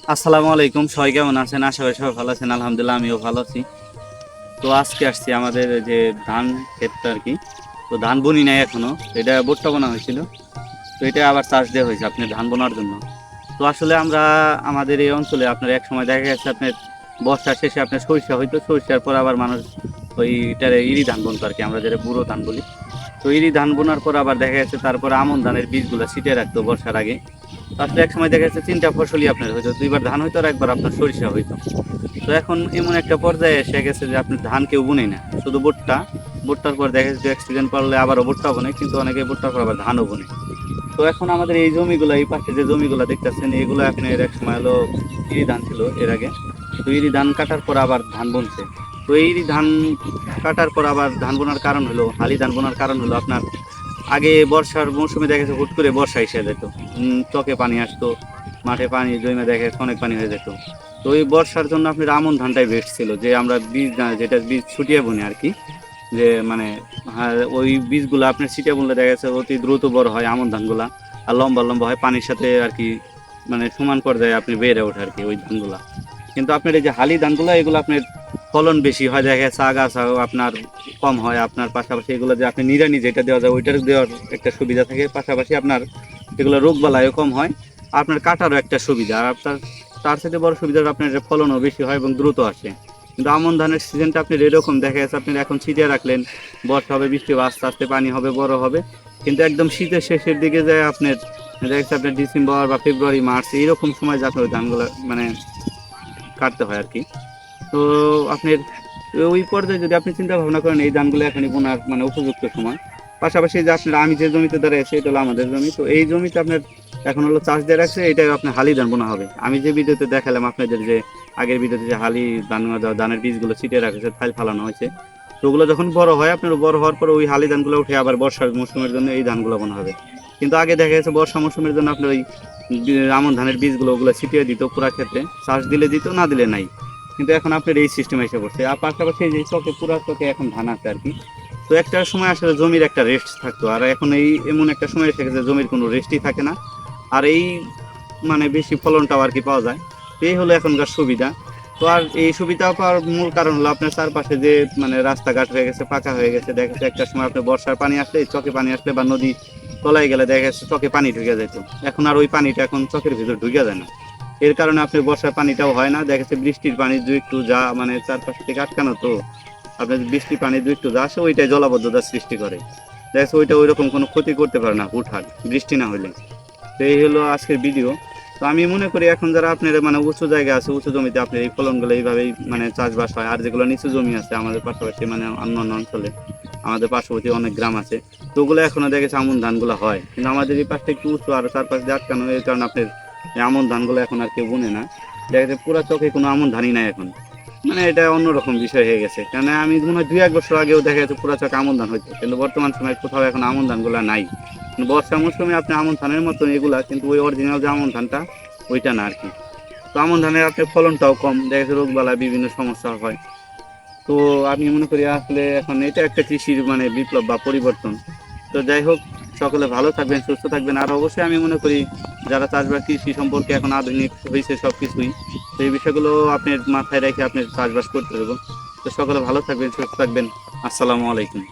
আসসালামু আলাইকুম, সবাই কেমন আছেন? আশা করি সবাই ভালো আছেন। আলহামদুলিল্লাহ আমিও ভালো আছি। তো আজকে আসছি আমাদের যে ধান ক্ষেতটা আর কি। তো ধান বুনি নাই এখনো, এটা ভুট্টা বোনা হয়েছিল। তো এটা আবার চাষ দেওয়া হয়েছে আপনার ধান বোনার জন্য। তো আসলে আমরা আমাদের এই অঞ্চলে আপনার এক সময় দেখা গেছে আপনার বর্ষা শেষে আপনার সরিষা হইতো, সরিষার পর আবার মানুষ ওইটারে ইরি ধান বুনতো আর কি, আমরা যেটা বুড়ো ধান বলি। তো ইরি ধান বোনার পর আবার দেখা যাচ্ছে তারপরে আমন ধানের বীজগুলো ছিটিয়ে রাখতো বর্ষার আগে। আসলে এক সময় দেখা যাচ্ছে তিনটা ফসলই আপনার হইতো, দুইবার ধান হইতো আর একবার আপনার সরিষা হইতো। তো এখন এমন একটা পর্যায়ে এসে গেছে যে আপনি ধান কেউ বুনেই না, শুধু ভুট্টা। ভুট্টার পর দেখা যাচ্ছে অ্যাক্সিডেন্ট পড়লে আবারও ভুট্টা বোনে, কিন্তু অনেকে ভুট্টার পর আবার ধানও বোনে। তো এখন আমাদের এই জমিগুলো, এই পাশে যে জমিগুলো দেখতেছেন, এগুলো আপনার এক সময় হলো ইরি ধান ছিল এর আগে। তো ইরি ধান কাটার পর আবার ধান বুনছে। তো এই ধান কাটার পর আবার ধান বোনার কারণ হলো, হালি ধান বোনার কারণ হলো আপনার আগে বর্ষার মৌসুমে দেখা যাচ্ছে হুট করে বর্ষা এসে যেত। চকে পানি আসতো, মাঠে পানি জমে দেখা যাচ্ছে অনেক পানি হয়ে যেত। তো ওই বর্ষার জন্য আপনার আমন ধানটাই বেস্ট ছিল, যে আমরা বীজ যেটা বীজ ছুটিয়ে বুনি আর কি। যে মানে হ্যাঁ, ওই বীজগুলো আপনার ছিটিয়ে বুনলে দেখা যাচ্ছে অতি দ্রুত বড় হয় আমন ধানগুলা। আর লম্বা লম্বা হয় পানির সাথে আর কি, মানে সমান পর্যায়ে আপনি বেড়ে ওঠে আর কি ওই ধানগুলা। কিন্তু আপনার এই যে হালি ধানগুলো, এগুলো আপনার ফলন বেশি হয়, দেখা যাচ্ছে আগাছাও আপনার কম হয়। আপনার পাশাপাশি এগুলো যে আপনি নিড়ানি যেটা দেওয়া যায় ওইটার দেওয়ার একটা সুবিধা থাকে, পাশাপাশি আপনার এগুলো রোগ বালাইও কম হয়। আপনার কাটারও একটা সুবিধা, আর আপনার তার সাথে বড় সুবিধা হলো আপনার যে ফলনও বেশি হয় এবং দ্রুত আসে। কিন্তু আমন ধানের সিজনটা আপনি এরকম দেখা যাচ্ছে, আপনি এখন ছিটিয়ে রাখলেন, বর্ষা হবে, বৃষ্টি হবে, আস্তে আস্তে পানি হবে, বড় হবে। কিন্তু একদম শীতের শেষের দিকে যায় আপনার দেখা যাচ্ছে আপনার ডিসেম্বর বা ফেব্রুয়ারি মার্চ এইরকম সময় যাতে ওই ধানগুলো মানে কাটতে হয় আর কি। তো আপনার ওই পর্যায়ে যদি আপনি চিন্তা ভাবনা করেন এই ধানগুলো এখনই বোনার মানে উপযুক্ত সময়। পাশাপাশি যে আপনার আমি যে জমিতে দাঁড়িয়ে এটা হলো আমাদের জমি। তো এই জমিতে আপনার এখন হলো চাষ দিয়ে রাখছে, এটা আপনার হালি ধান বোনা হবে। আমি যে ভিডিওতে দেখালাম আপনাদের, যে আগের ভিডিওতে যে হালি ধান ধানের বীজগুলো ছিটিয়ে রাখছে, ফাইল ফালানো হয়েছে। তো ওগুলো যখন বড় হয়, আপনার বড় হওয়ার পর ওই হালি ধানগুলো উঠে আবার বর্ষার মৌসুমের জন্য এই ধানগুলো বোনা হবে। কিন্তু আগে দেখা গেছে বর্ষা মৌসুমের জন্য আপনার ওই আমন ধানের বীজগুলো ওগুলো ছিটিয়ে দিত পুরা ক্ষেত্রে, চাষ দিলে দিত, না দিলে নাই। কিন্তু এখন আপনার এই সিস্টেম এসে পড়ছে। আর পাশাপাশি এই যে চকে, পুরা চকে এখন ধান আছে আর কি। তো একটা সময় আসলে জমির একটা রেস্ট থাকতো, আর এখন এই এমন একটা সময় এসে গেছে জমির কোনো রেস্টই থাকে না। আর এই মানে বেশি ফলনটাও আর কি পাওয়া যায়। তো এই হলো এখনকার সুবিধা। তো আর এই সুবিধা পাওয়ার মূল কারণ হলো আপনার চারপাশে যে মানে রাস্তাঘাট হয়ে গেছে, পাকা হয়ে গেছে। দেখা যাচ্ছে একটা সময় আপনার বর্ষার পানি আসলে, চকে পানি আসলে বা নদী তলায় গেলে দেখা যাচ্ছে চকে পানি ঢুকে যেত। এখন আর ওই পানিটা এখন চকের ভিতর ঢুকে যায় না। এর কারণে আপনার বর্ষার পানিটাও হয় না। দেখা যাচ্ছে বৃষ্টির পানি দু একটু যা মানে চারপাশ থেকে আটকানো, তো আপনার বৃষ্টির পানি দু একটু যা আসে ওইটাই জলাবদ্ধতার সৃষ্টি করে। দেখা যাচ্ছে ওইটা ওইরকম কোনো ক্ষতি করতে পারে না হুটহাট বৃষ্টি না হলে। তো এই হলো আজকের ভিডিও। তো আমি মনে করি এখন যারা আপনার মানে উঁচু জায়গা আছে, উঁচু জমিতে আপনার এই ফলনগুলো এইভাবেই মানে চাষবাস হয়। আর যেগুলো নিচু জমি আছে আমাদের পাশাপাশি মানে অন্যান্য অঞ্চলে, আমাদের পার্শ্ববর্তী অনেক গ্রাম আছে, তো ওগুলো এখনো দেখেছে আমন ধানগুলো হয়। কিন্তু আমাদের এই পাশটা একটু উঁচু আর চারপাশ দিয়ে আটকানো, এই কারণে আপনার এই আমন ধানগুলো এখন আর কেউ বুনে না। দেখা যাচ্ছে পুরা চোখে কোনো আমন ধানই নাই এখন। মানে এটা অন্যরকম বিষয় হয়ে গেছে, কারণ আমি মনে হয় 2-1 বছর আগেও দেখা যাচ্ছে পুরা চোখে আমন ধান হইতো, কিন্তু বর্তমান সময়ে কোথাও এখন আমন ধানগুলো নাই। বর্ষা মৌসুমে আপনি আমন ধানের মতো এগুলা, কিন্তু ওই অরিজিনাল যে আমন ধানটা ওইটা না আর কি। তো আমন ধানের আপনার ফলনটাও কম, দেখা যাচ্ছে রোগবালা বিভিন্ন সমস্যা হয়। তো আমি মনে করি আসলে এখন এটা একটা কৃষির মানে বিপ্লব বা পরিবর্তন। তো যাই হোক, সকলে ভালো থাকবেন, সুস্থ থাকবেন। আর অবশ্যই আমি মনে করি যারা চাষবাস কৃষি সম্পর্কে এখন আধুনিক হয়েছে সব কিছুই, তো এই বিষয়গুলো আপনার মাথায় রেখে আপনি চাষবাস করতে হবে। তো সকলে ভালো থাকবেন, সুস্থ থাকবেন। আসসালামু আলাইকুম।